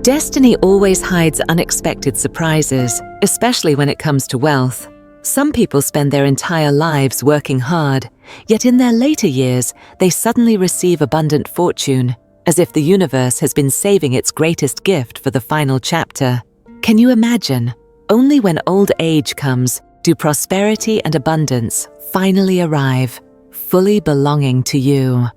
Destiny always hides unexpected surprises, especially when it comes to wealth. Some people spend their entire lives working hard, yet in their later years, they suddenly receive abundant fortune, as if the universe has been saving its greatest gift for the final chapter. Can you imagine? Only when old age comes do prosperity and abundance finally arrive, fully belonging to you.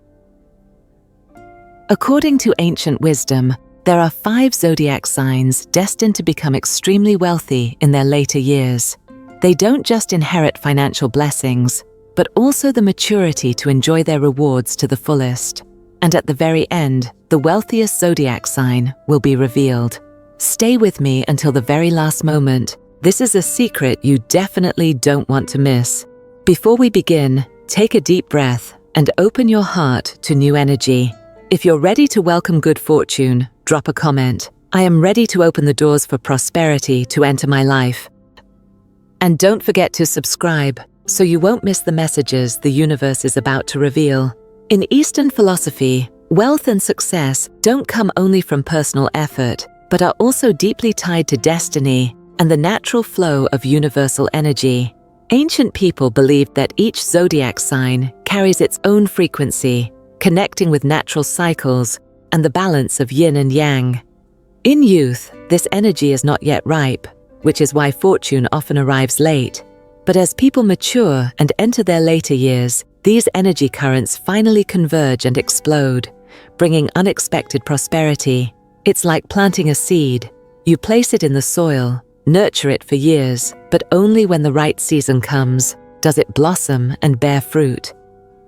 According to ancient wisdom, there are 5 zodiac signs destined to become extremely wealthy in their later years. They don't just inherit financial blessings, but also the maturity to enjoy their rewards to the fullest. And at the very end, the wealthiest zodiac sign will be revealed. Stay with me until the very last moment. This is a secret you definitely don't want to miss. Before we begin, take a deep breath and open your heart to new energy. If you're ready to welcome good fortune, drop a comment. I am ready to open the doors for prosperity to enter my life. And don't forget to subscribe, so you won't miss the messages the universe is about to reveal. In Eastern philosophy, wealth and success don't come only from personal effort, but are also deeply tied to destiny and the natural flow of universal energy. Ancient people believed that each zodiac sign carries its own frequency, connecting with natural cycles and the balance of yin and yang. In youth, this energy is not yet ripe, which is why fortune often arrives late. But as people mature and enter their later years, these energy currents finally converge and explode, bringing unexpected prosperity. It's like planting a seed. You place it in the soil, nurture it for years, but only when the right season comes does it blossom and bear fruit.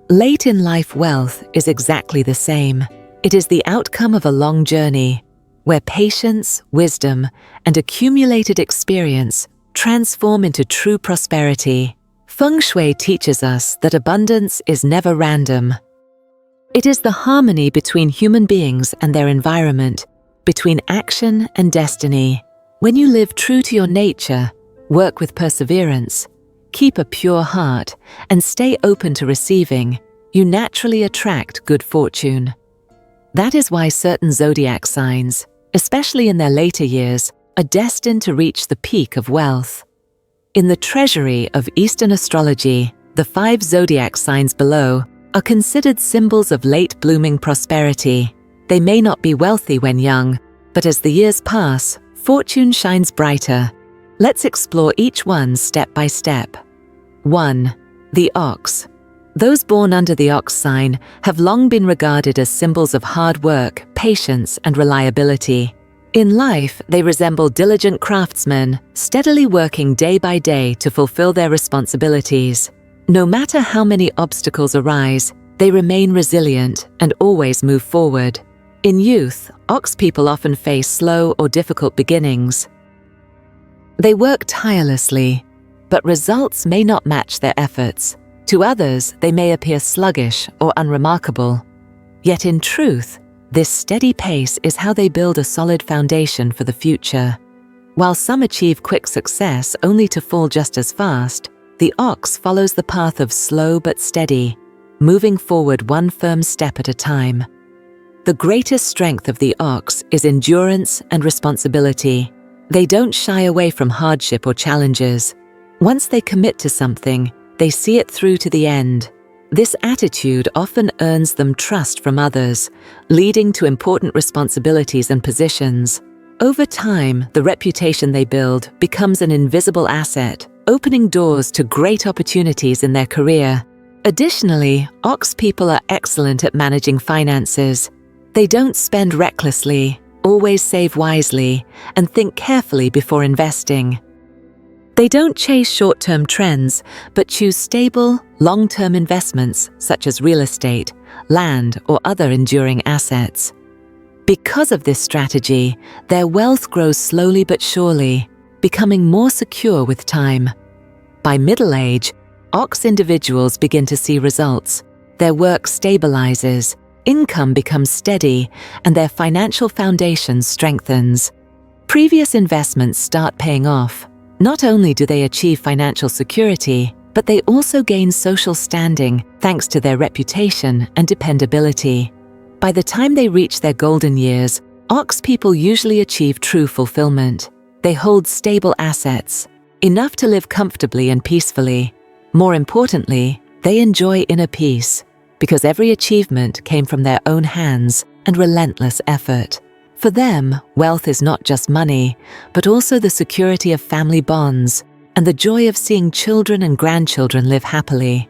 Late in life wealth is exactly the same. It is the outcome of a long journey, where patience, wisdom, and accumulated experience transform into true prosperity. Feng shui teaches us that abundance is never random. It is the harmony between human beings and their environment, between action and destiny. When you live true to your nature, work with perseverance, keep a pure heart, and stay open to receiving, you naturally attract good fortune. That is why certain zodiac signs, especially in their later years, are destined to reach the peak of wealth. In the treasury of Eastern astrology, the 5 zodiac signs below are considered symbols of late-blooming prosperity. They may not be wealthy when young, but as the years pass, fortune shines brighter. Let's explore each one step by step. 1. The ox. Those born under the ox sign have long been regarded as symbols of hard work, patience, and reliability. In life, they resemble diligent craftsmen, steadily working day by day to fulfill their responsibilities. No matter how many obstacles arise, they remain resilient and always move forward. In youth, ox people often face slow or difficult beginnings. They work tirelessly, but results may not match their efforts. To others, they may appear sluggish or unremarkable. Yet in truth, this steady pace is how they build a solid foundation for the future. While some achieve quick success only to fall just as fast, the ox follows the path of slow but steady, moving forward one firm step at a time. The greatest strength of the ox is endurance and responsibility. They don't shy away from hardship or challenges. Once they commit to something, they see it through to the end. This attitude often earns them trust from others, leading to important responsibilities and positions. Over time, the reputation they build becomes an invisible asset, opening doors to great opportunities in their career. Additionally, ox people are excellent at managing finances. They don't spend recklessly, always save wisely, and think carefully before investing. They don't chase short-term trends, but choose stable, long-term investments such as real estate, land, or other enduring assets. Because of this strategy, their wealth grows slowly but surely, becoming more secure with time. By middle age, ox individuals begin to see results. Their work stabilizes, income becomes steady, and their financial foundation strengthens. Previous investments start paying off. Not only do they achieve financial security, but they also gain social standing thanks to their reputation and dependability. By the time they reach their golden years, Ox people usually achieve true fulfillment. They hold stable assets, enough to live comfortably and peacefully. More importantly, they enjoy inner peace, because every achievement came from their own hands and relentless effort. For them, wealth is not just money, but also the security of family bonds and the joy of seeing children and grandchildren live happily.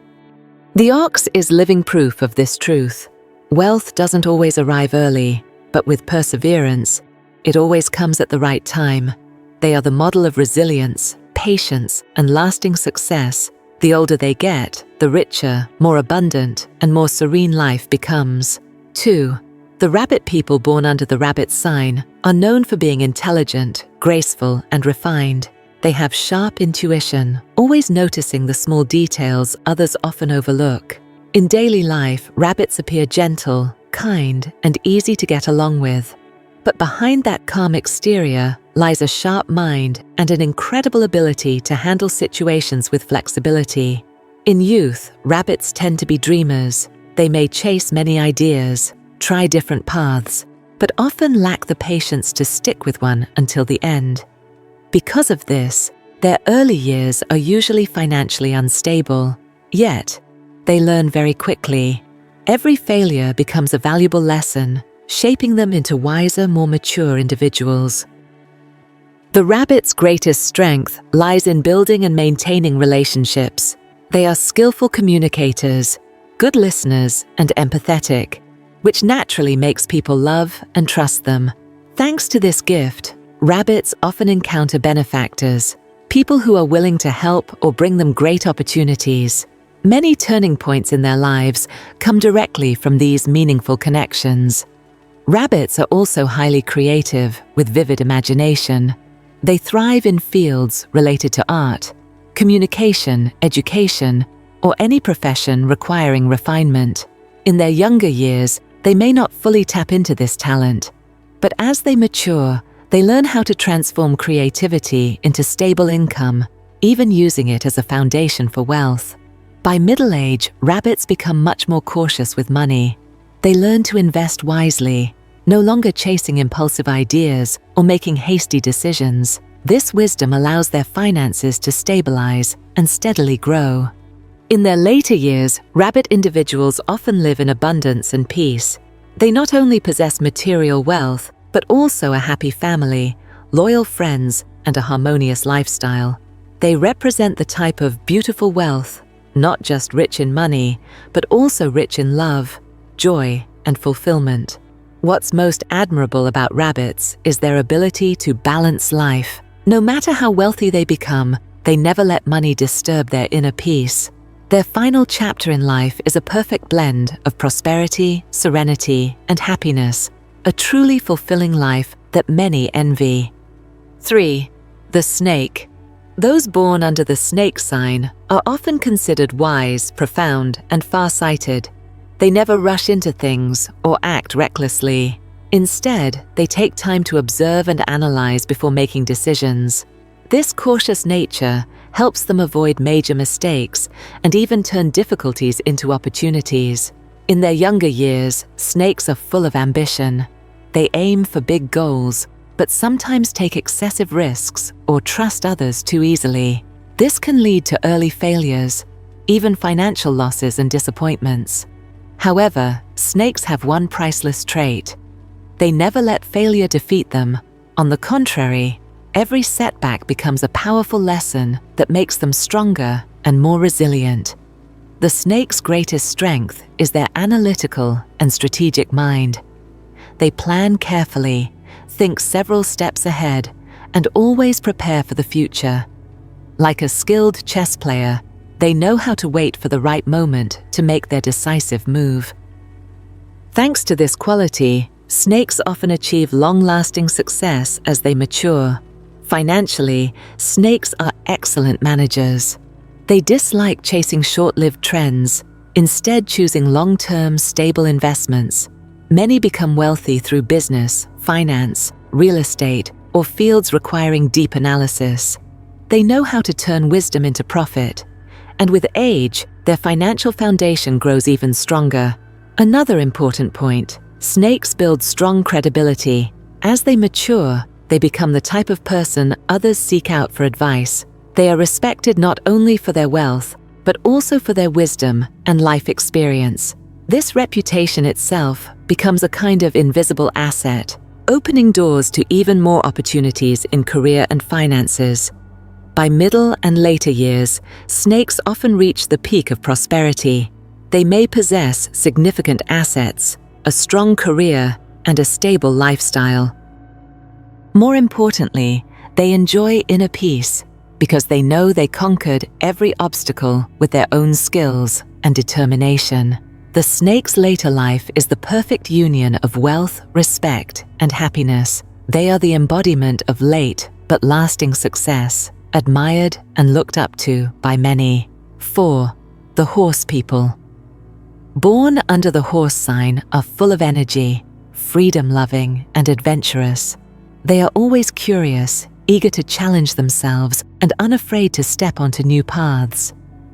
The ox is living proof of this truth. Wealth doesn't always arrive early, but with perseverance, it always comes at the right time. They are the model of resilience, patience, and lasting success. The older they get, the richer, more abundant, and more serene life becomes. 2. The rabbit people born under the rabbit sign are known for being intelligent, graceful, and refined. They have sharp intuition, always noticing the small details others often overlook. In daily life, rabbits appear gentle, kind, and easy to get along with. But behind that calm exterior lies a sharp mind and an incredible ability to handle situations with flexibility. In youth, rabbits tend to be dreamers. They may chase many ideas, try different paths, but often lack the patience to stick with one until the end. Because of this, their early years are usually financially unstable, yet they learn very quickly. Every failure becomes a valuable lesson, shaping them into wiser, more mature individuals. The rabbit's greatest strength lies in building and maintaining relationships. They are skillful communicators, good listeners, and empathetic, which naturally makes people love and trust them. Thanks to this gift, rabbits often encounter benefactors, people who are willing to help or bring them great opportunities. Many turning points in their lives come directly from these meaningful connections. Rabbits are also highly creative, with vivid imagination. They thrive in fields related to art, communication, education, or any profession requiring refinement. In their younger years, they may not fully tap into this talent, but as they mature, they learn how to transform creativity into stable income, even using it as a foundation for wealth. By middle age, rabbits become much more cautious with money. They learn to invest wisely, no longer chasing impulsive ideas or making hasty decisions. This wisdom allows their finances to stabilize and steadily grow. In their later years, rabbit individuals often live in abundance and peace. They not only possess material wealth, but also a happy family, loyal friends, and a harmonious lifestyle. They represent the type of beautiful wealth, not just rich in money, but also rich in love, joy, and fulfillment. What's most admirable about rabbits is their ability to balance life. No matter how wealthy they become, they never let money disturb their inner peace. Their final chapter in life is a perfect blend of prosperity, serenity, and happiness, a truly fulfilling life that many envy. 3. The snake. Those born under the snake sign are often considered wise, profound, and far-sighted. They never rush into things or act recklessly. Instead, they take time to observe and analyze before making decisions. This cautious nature helps them avoid major mistakes and even turn difficulties into opportunities. In their younger years, snakes are full of ambition. They aim for big goals, but sometimes take excessive risks or trust others too easily. This can lead to early failures, even financial losses and disappointments. However, snakes have one priceless trait. They never let failure defeat them. On the contrary, every setback becomes a powerful lesson that makes them stronger and more resilient. The snake's greatest strength is their analytical and strategic mind. They plan carefully, think several steps ahead, and always prepare for the future. Like a skilled chess player, they know how to wait for the right moment to make their decisive move. Thanks to this quality, snakes often achieve long-lasting success as they mature. Financially, snakes are excellent managers. They dislike chasing short-lived trends, instead choosing long-term, stable investments. Many become wealthy through business, finance, real estate, or fields requiring deep analysis. They know how to turn wisdom into profit, and with age, their financial foundation grows even stronger. Another important point: snakes build strong credibility. As they mature, they become the type of person others seek out for advice. They are respected not only for their wealth, but also for their wisdom and life experience. This reputation itself becomes a kind of invisible asset, opening doors to even more opportunities in career and finances. By middle and later years, snakes often reach the peak of prosperity. They may possess significant assets, a strong career, and a stable lifestyle. More importantly, they enjoy inner peace because they know they conquered every obstacle with their own skills and determination. The snake's later life is the perfect union of wealth, respect, and happiness. They are the embodiment of late but lasting success, admired and looked up to by many. 4. The horse people. Born under the horse sign are full of energy, freedom-loving, and adventurous. They are always curious, eager to challenge themselves, and unafraid to step onto new paths.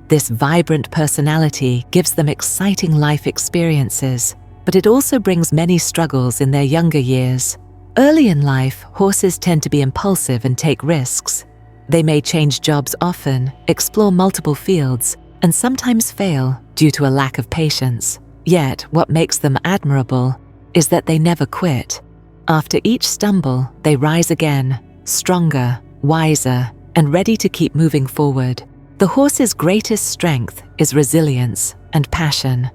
This vibrant personality gives them exciting life experiences, but it also brings many struggles in their younger years. Early in life, horses tend to be impulsive and take risks. They may change jobs often, explore multiple fields, and sometimes fail due to a lack of patience. Yet, what makes them admirable is that they never quit. After each stumble, they rise again, stronger, wiser, and ready to keep moving forward. The horse's greatest strength is resilience and passion.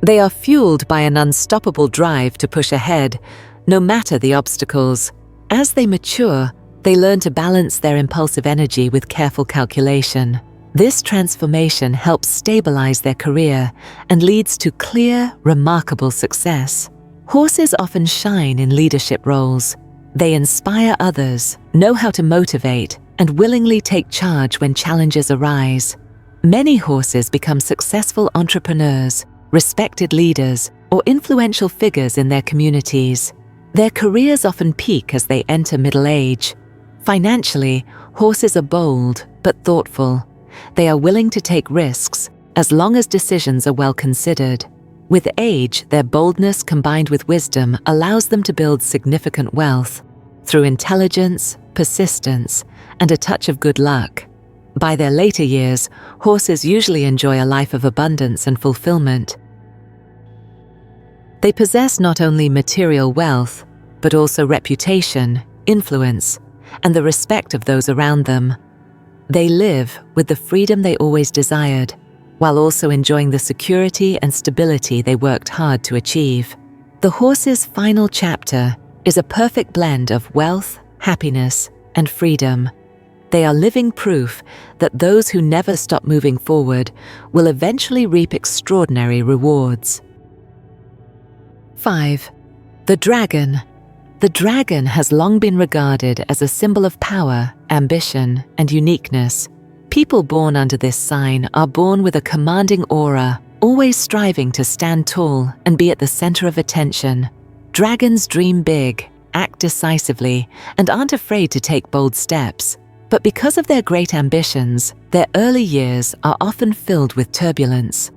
They are fueled by an unstoppable drive to push ahead, no matter the obstacles. As they mature, they learn to balance their impulsive energy with careful calculation. This transformation helps stabilize their career and leads to clear, remarkable success. Horses often shine in leadership roles. They inspire others, know how to motivate, and willingly take charge when challenges arise. Many horses become successful entrepreneurs, respected leaders, or influential figures in their communities. Their careers often peak as they enter middle age. Financially, horses are bold but thoughtful. They are willing to take risks as long as decisions are well considered. With age, their boldness combined with wisdom allows them to build significant wealth through intelligence, persistence, and a touch of good luck. By their later years, horses usually enjoy a life of abundance and fulfillment. They possess not only material wealth, but also reputation, influence, and the respect of those around them. They live with the freedom they always desired, while also enjoying the security and stability they worked hard to achieve. The horse's final chapter is a perfect blend of wealth, happiness, and freedom. They are living proof that those who never stop moving forward will eventually reap extraordinary rewards. 5. The dragon. The dragon has long been regarded as a symbol of power, ambition, and uniqueness. People born under this sign are born with a commanding aura, always striving to stand tall and be at the center of attention. Dragons dream big, act decisively, and aren't afraid to take bold steps. But because of their great ambitions, their early years are often filled with turbulence.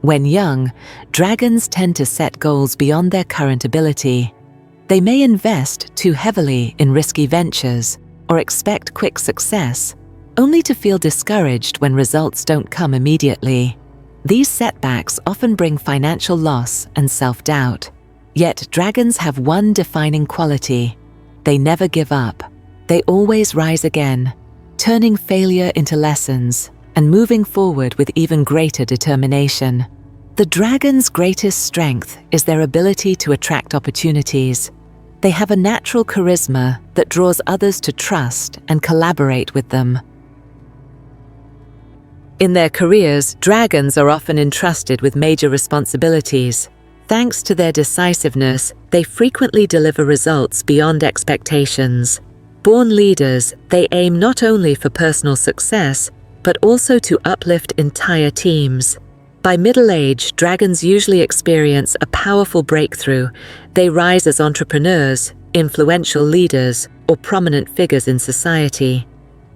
When young, dragons tend to set goals beyond their current ability. They may invest too heavily in risky ventures or expect quick success, only to feel discouraged when results don't come immediately. These setbacks often bring financial loss and self-doubt. Yet dragons have one defining quality: they never give up. They always rise again, turning failure into lessons and moving forward with even greater determination. The dragon's greatest strength is their ability to attract opportunities. They have a natural charisma that draws others to trust and collaborate with them. In their careers, dragons are often entrusted with major responsibilities. Thanks to their decisiveness, they frequently deliver results beyond expectations. Born leaders, they aim not only for personal success, but also to uplift entire teams. By middle age, dragons usually experience a powerful breakthrough. They rise as entrepreneurs, influential leaders, or prominent figures in society.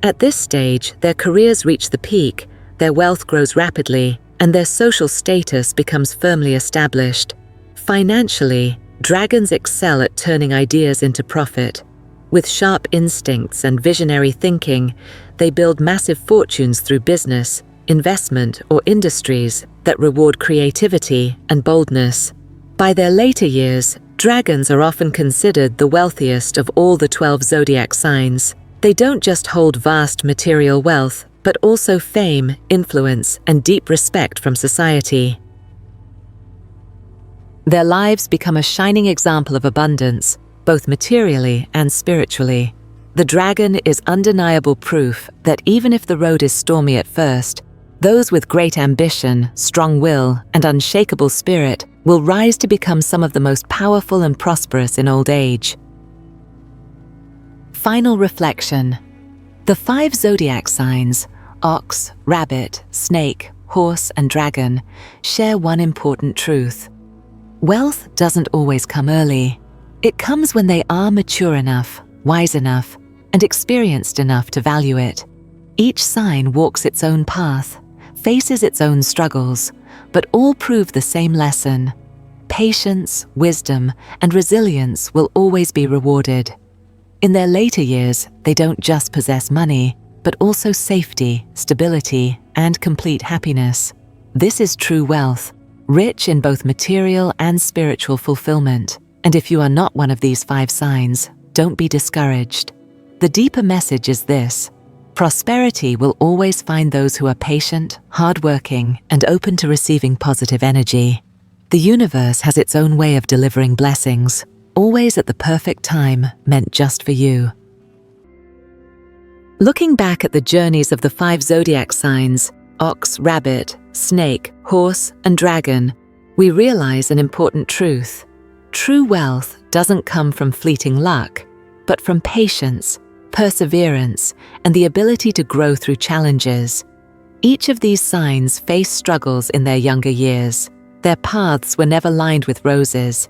At this stage, their careers reach the peak, their wealth grows rapidly, and their social status becomes firmly established. Financially, Dragons excel at turning ideas into profit. With sharp instincts and visionary thinking, they build massive fortunes through business, investment, or industries that reward creativity and boldness. By their later years, dragons are often considered the wealthiest of all the 12 zodiac signs. They don't just hold vast material wealth, but also fame, influence, and deep respect from society. Their lives become a shining example of abundance, both materially and spiritually. The dragon is undeniable proof that even if the road is stormy at first, those with great ambition, strong will, and unshakable spirit will rise to become some of the most powerful and prosperous in old age. Final reflection. The 5 zodiac signs, ox, rabbit, snake, horse, and dragon, share one important truth. Wealth doesn't always come early. It comes when they are mature enough, wise enough, and experienced enough to value it. Each sign walks its own path, faces its own struggles, but all prove the same lesson. Patience, wisdom, and resilience will always be rewarded. In their later years, they don't just possess money, but also safety, stability, and complete happiness. This is true wealth, rich in both material and spiritual fulfillment. And if you are not one of these 5 signs, don't be discouraged. The deeper message is this: prosperity will always find those who are patient, hardworking, and open to receiving positive energy. The universe has its own way of delivering blessings, always at the perfect time, meant just for you. Looking back at the journeys of the 5 zodiac signs, ox, rabbit, snake, horse, and dragon, we realize an important truth. True wealth doesn't come from fleeting luck, but from patience, perseverance, and the ability to grow through challenges. Each of these signs faced struggles in their younger years. Their paths were never lined with roses.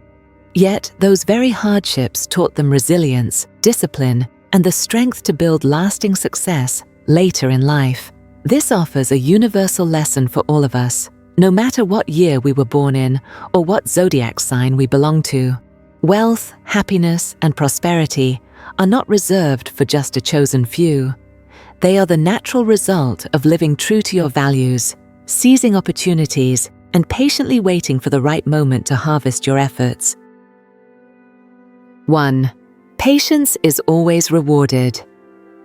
Yet, those very hardships taught them resilience, discipline, and the strength to build lasting success later in life. This offers a universal lesson for all of us, no matter what year we were born in or what zodiac sign we belong to. Wealth, happiness, and prosperity are not reserved for just a chosen few. They are the natural result of living true to your values, seizing opportunities, and patiently waiting for the right moment to harvest your efforts. 1. Patience is always rewarded.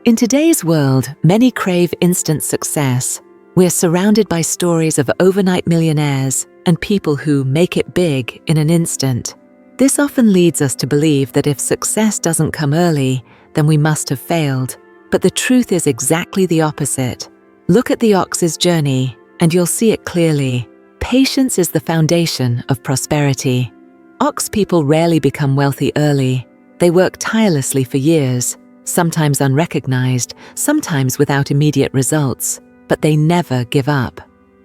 In today's world, many crave instant success. We're surrounded by stories of overnight millionaires and people who make it big in an instant. This often leads us to believe that if success doesn't come early, then we must have failed. But the truth is exactly the opposite. Look at the ox's journey, and you'll see it clearly. Patience is the foundation of prosperity. Ox people rarely become wealthy early. They work tirelessly for years, sometimes unrecognized, sometimes without immediate results, but they never give up.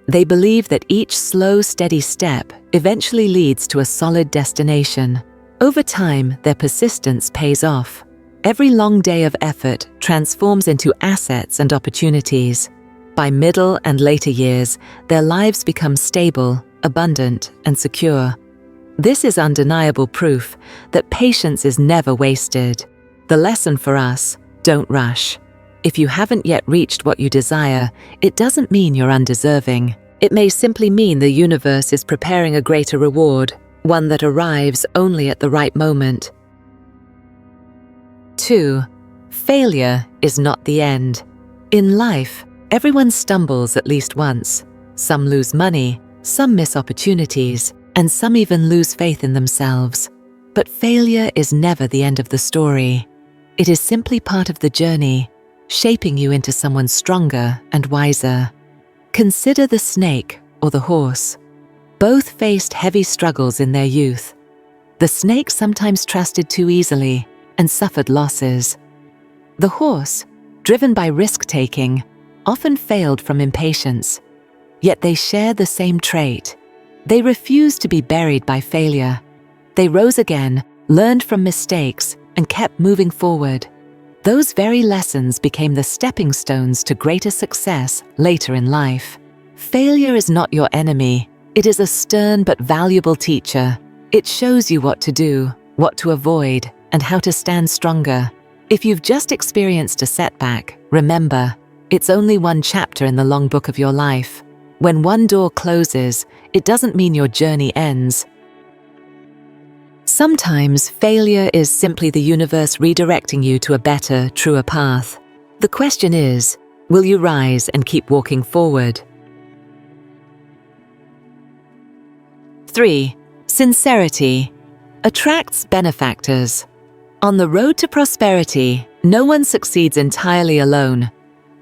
They believe that each slow, steady step eventually leads to a solid destination. Over time, their persistence pays off. Every long day of effort transforms into assets and opportunities. By middle and later years, their lives become stable, abundant, and secure. This is undeniable proof that patience is never wasted. The lesson for us: don't rush. If you haven't yet reached what you desire, it doesn't mean you're undeserving. It may simply mean the universe is preparing a greater reward, one that arrives only at the right moment. 2. Failure is not the end. In life, everyone stumbles at least once. Some lose money, some miss opportunities, and some even lose faith in themselves. But failure is never the end of the story. It is simply part of the journey, shaping you into someone stronger and wiser. Consider the snake or the horse. Both faced heavy struggles in their youth. The snake sometimes trusted too easily and suffered losses. The horse, driven by risk-taking, often failed from impatience. Yet they share the same trait. They refused to be buried by failure. They rose again, learned from mistakes, and kept moving forward. Those very lessons became the stepping stones to greater success later in life. Failure is not your enemy. It is a stern but valuable teacher. It shows you what to do, what to avoid, and how to stand stronger. If you've just experienced a setback, remember, it's only one chapter in the long book of your life. When one door closes, it doesn't mean your journey ends. Sometimes failure is simply the universe redirecting you to a better, truer path. The question is, will you rise and keep walking forward? 3. Sincerity attracts benefactors. On the road to prosperity, no one succeeds entirely alone.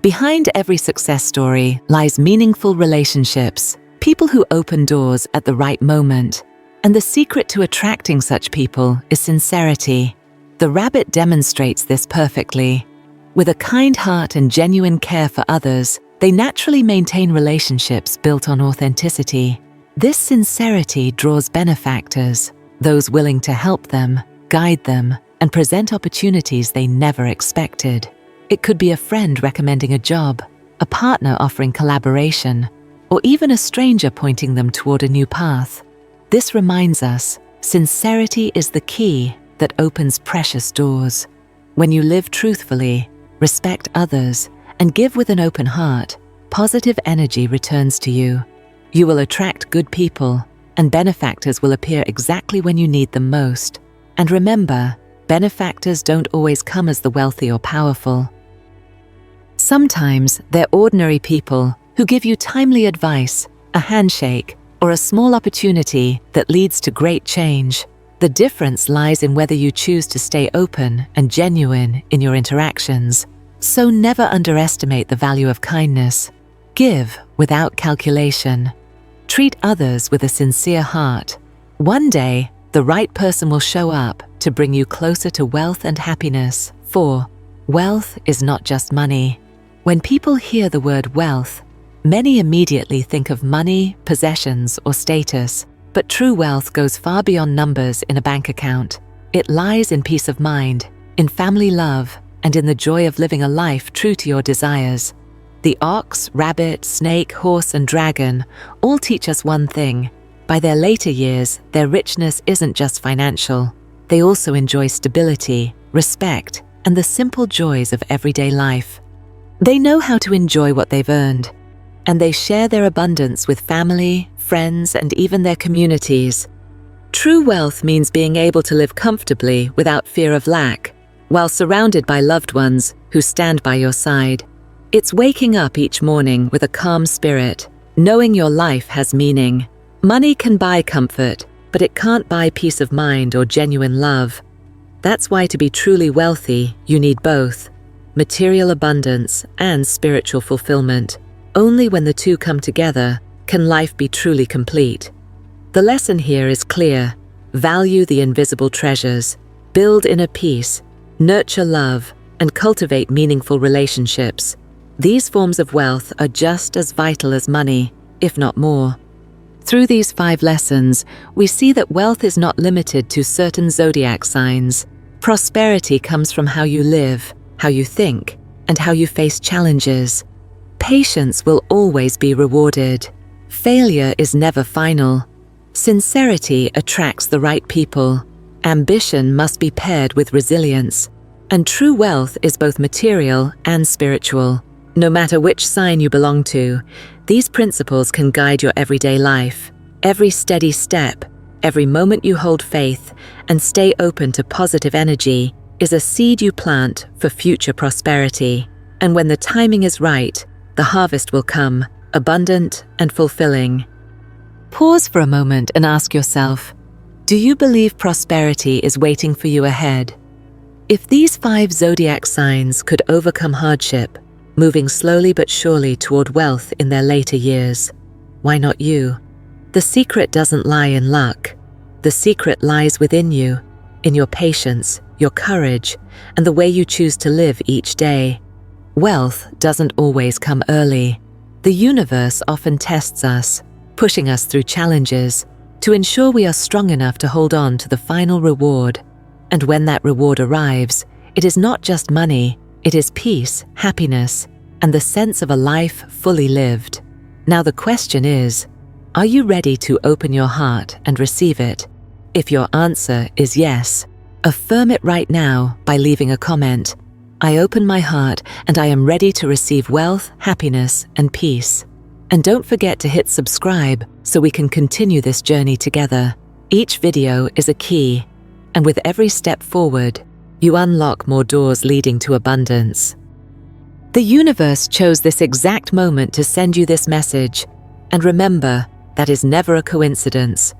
Behind every success story lies meaningful relationships, people who open doors at the right moment. And the secret to attracting such people is sincerity. The rabbit demonstrates this perfectly. With a kind heart and genuine care for others, they naturally maintain relationships built on authenticity. This sincerity draws benefactors, those willing to help them, guide them, and present opportunities they never expected. It could be a friend recommending a job, a partner offering collaboration, or even a stranger pointing them toward a new path. This reminds us, sincerity is the key that opens precious doors. When you live truthfully, respect others, and give with an open heart, positive energy returns to you. You will attract good people, and benefactors will appear exactly when you need them most. And remember, benefactors don't always come as the wealthy or powerful. Sometimes they're ordinary people who give you timely advice, a handshake, or a small opportunity that leads to great change. The difference lies in whether you choose to stay open and genuine in your interactions. So never underestimate the value of kindness. Give without calculation. Treat others with a sincere heart. One day, the right person will show up to bring you closer to wealth and happiness. 4. Wealth is not just money. When people hear the word wealth, many immediately think of money, possessions, or status. But true wealth goes far beyond numbers in a bank account. It lies in peace of mind, in family love, and in the joy of living a life true to your desires. The ox, rabbit, snake, horse, and dragon all teach us one thing. By their later years, their richness isn't just financial. They also enjoy stability, respect, and the simple joys of everyday life. They know how to enjoy what they've earned, and they share their abundance with family, friends, and even their communities. True wealth means being able to live comfortably without fear of lack, while surrounded by loved ones who stand by your side. It's waking up each morning with a calm spirit, knowing your life has meaning. Money can buy comfort, but it can't buy peace of mind or genuine love. That's why to be truly wealthy, you need both material abundance and spiritual fulfillment. Only when the two come together can life be truly complete. The lesson here is clear. Value the invisible treasures, build inner peace, nurture love, and cultivate meaningful relationships. These forms of wealth are just as vital as money, if not more. Through these 5 lessons, we see that wealth is not limited to certain zodiac signs. Prosperity comes from how you live, how you think, and how you face challenges. Patience will always be rewarded. Failure is never final. Sincerity attracts the right people. Ambition must be paired with resilience. And true wealth is both material and spiritual. No matter which sign you belong to, these principles can guide your everyday life. Every steady step, every moment you hold faith and stay open to positive energy is a seed you plant for future prosperity. And when the timing is right, the harvest will come, abundant and fulfilling. Pause for a moment and ask yourself, do you believe prosperity is waiting for you ahead? If these 5 zodiac signs could overcome hardship, moving slowly but surely toward wealth in their later years, why not you? The secret doesn't lie in luck. The secret lies within you, in your patience, your courage, and the way you choose to live each day. Wealth doesn't always come early. The universe often tests us, pushing us through challenges to ensure we are strong enough to hold on to the final reward. And when that reward arrives, it is not just money, it is peace, happiness, and the sense of a life fully lived. Now the question is, are you ready to open your heart and receive it? If your answer is yes, affirm it right now by leaving a comment. I open my heart and I am ready to receive wealth, happiness, and peace. And don't forget to hit subscribe so we can continue this journey together. Each video is a key, and with every step forward, you unlock more doors leading to abundance. The universe chose this exact moment to send you this message. And remember, that is never a coincidence.